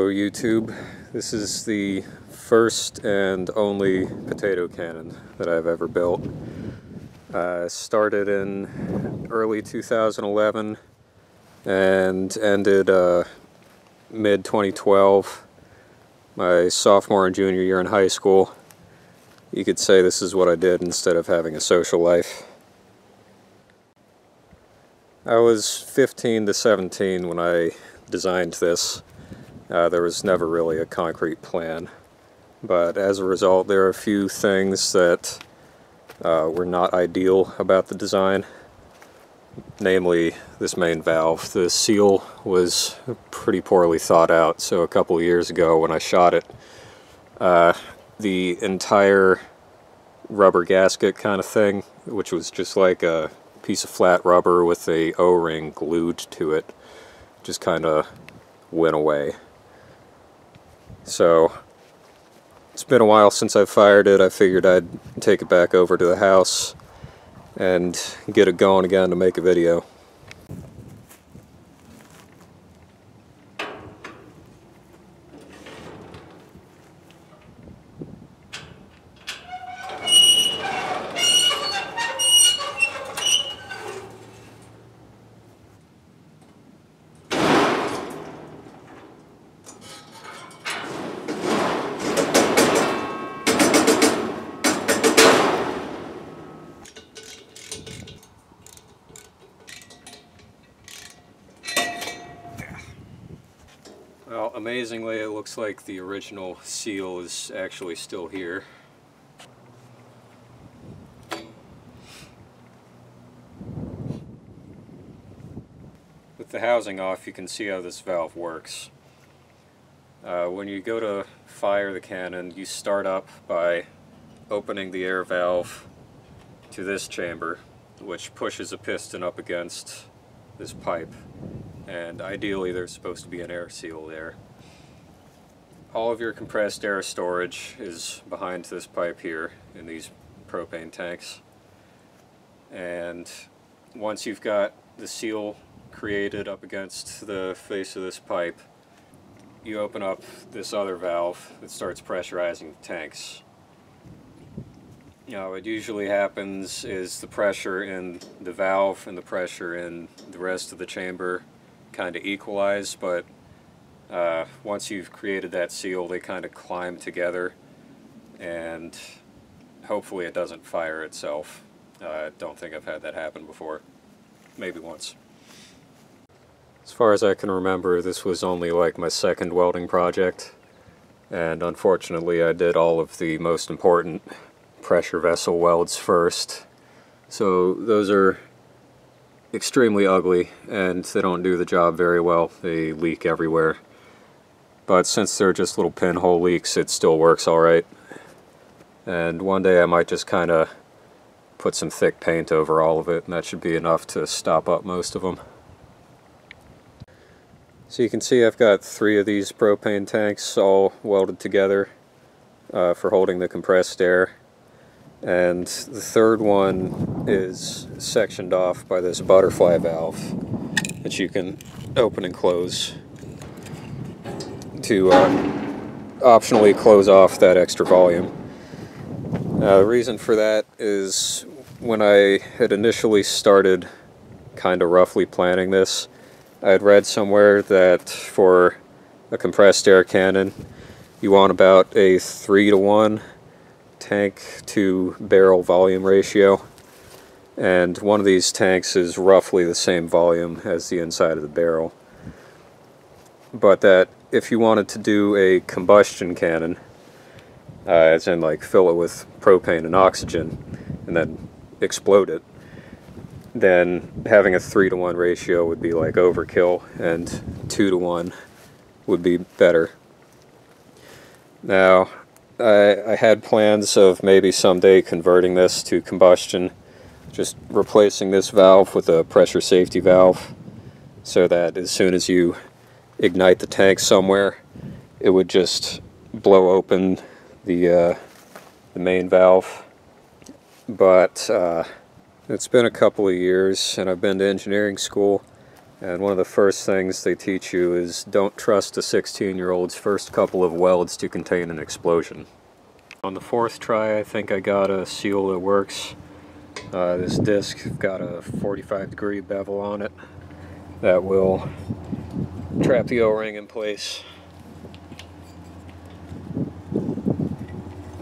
Hello YouTube, this is the first and only potato cannon that I've ever built. Started in early 2011 and ended mid-2012, my sophomore and junior year in high school. You could say this is what I did instead of having a social life. I was 15 to 17 when I designed this. There was never really a concrete plan, but as a result there are a few things that were not ideal about the design, namely this main valve. The seal was pretty poorly thought out, so a couple of years ago when I shot it, the entire rubber gasket kind of thing, which was just like a piece of flat rubber with a O-ring glued to it, just kind of went away. So it's been a while since I've fired it. I figured I'd take it back over to the house and get it going again to make a video. Well, amazingly, it looks like the original seal is actually still here. With the housing off, you can see how this valve works. When you go to fire the cannon, you start up by opening the air valve to this chamber, which pushes a piston up against this pipe. And ideally there's supposed to be an air seal there. All of your compressed air storage is behind this pipe here in these propane tanks. And once you've got the seal created up against the face of this pipe, you open up this other valve that starts pressurizing the tanks. What usually happens is the pressure in the valve and the pressure in the rest of the chamber kind of equalize, but once you've created that seal, they kind of climb together, and hopefully it doesn't fire itself. I don't think I've had that happen before. Maybe once. As far as I can remember, this was only like my second welding project, and unfortunately I did all of the most important pressure vessel welds first. So those are extremely ugly and they don't do the job very well. They leak everywhere. But since they're just little pinhole leaks, it still works alright. And one day I might just kind of put some thick paint over all of it, and that should be enough to stop up most of them. So you can see I've got 3 of these propane tanks all welded together for holding the compressed air. And the third one is sectioned off by this butterfly valve that you can open and close to optionally close off that extra volume. The reason for that is when I had initially started kind of roughly planning this, I had read somewhere that for a compressed air cannon you want about a 3-to-1 tank to barrel volume ratio, and one of these tanks is roughly the same volume as the inside of the barrel. But that if you wanted to do a combustion cannon, as in like fill it with propane and oxygen and then explode it, then having a 3-to-1 ratio would be like overkill, and 2-to-1 would be better. Now, I had plans of maybe someday converting this to combustion, just replacing this valve with a pressure safety valve, so that as soon as you ignite the tank somewhere, it would just blow open the main valve. But it's been a couple of years and I've been to engineering school, And one of the first things they teach you is don't trust a 16-year-old's first couple of welds to contain an explosion. On the fourth try, I think I got a seal that works. This disc got a 45-degree bevel on it that will trap the O-ring in place.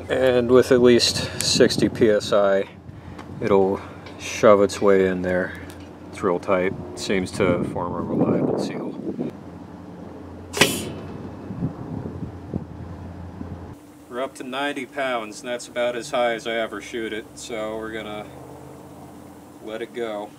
And with at least 60 psi, it'll shove its way in there. It's real tight. Seems to form a reliable seal. We're up to 90 pounds, and that's about as high as I ever shoot it, so we're gonna let it go.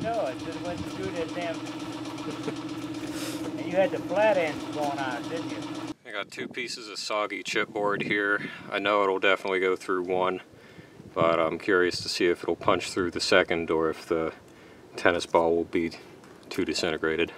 No, it just went through that damn. And you had the flat ends going on, didn't you? I got two pieces of soggy chipboard here. I know it'll definitely go through one, but I'm curious to see if it'll punch through the second or if the tennis ball will be too disintegrated.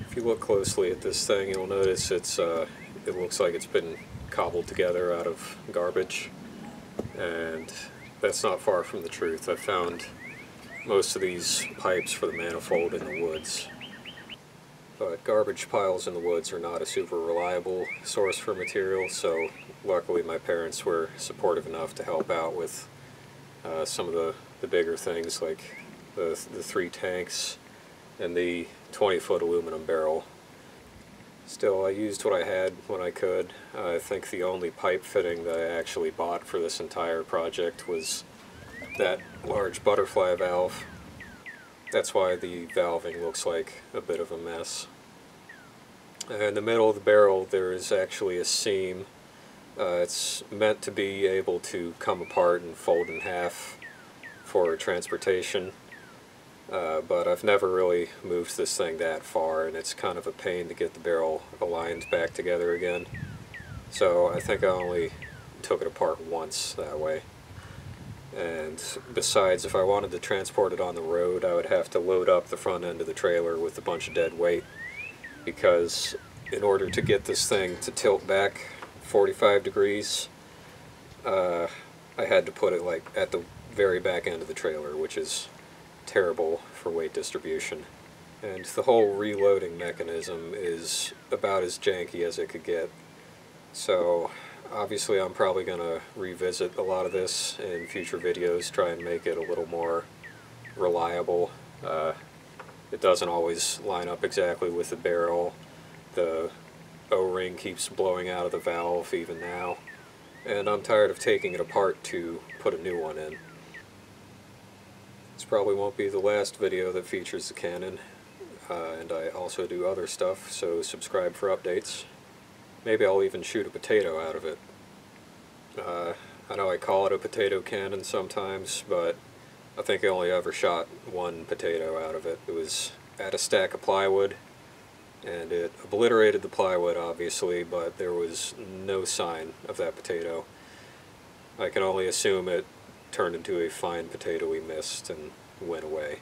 If you look closely at this thing, you'll notice it looks like it's been cobbled together out of garbage, and that's not far from the truth. I found most of these pipes for the manifold in the woods, but garbage piles in the woods are not a super reliable source for material, so luckily my parents were supportive enough to help out with some of the bigger things, like the 3 tanks and the 20-foot aluminum barrel. Still, I used what I had when I could. I think the only pipe fitting that I actually bought for this entire project was that large butterfly valve. That's why the valving looks like a bit of a mess. In the middle of the barrel there is actually a seam. It's meant to be able to come apart and fold in half for transportation. But I've never really moved this thing that far, and it's kind of a pain to get the barrel aligned back together again. So I think I only took it apart once that way. And besides, if I wanted to transport it on the road, I would have to load up the front end of the trailer with a bunch of dead weight, because in order to get this thing to tilt back 45 degrees, I had to put it like at the very back end of the trailer, which is terrible for weight distribution. And the whole reloading mechanism is about as janky as it could get. So obviously I'm probably going to revisit a lot of this in future videos, try and make it a little more reliable. It doesn't always line up exactly with the barrel. The O-ring keeps blowing out of the valve even now, and I'm tired of taking it apart to put a new one in. This probably won't be the last video that features the cannon, and I also do other stuff, so subscribe for updates. Maybe I'll even shoot a potato out of it. I know I call it a potato cannon sometimes, but I think I only ever shot one potato out of it. It was at a stack of plywood, and it obliterated the plywood obviously, but there was no sign of that potato. I can only assume it turned into a fine potatoey mist and went away.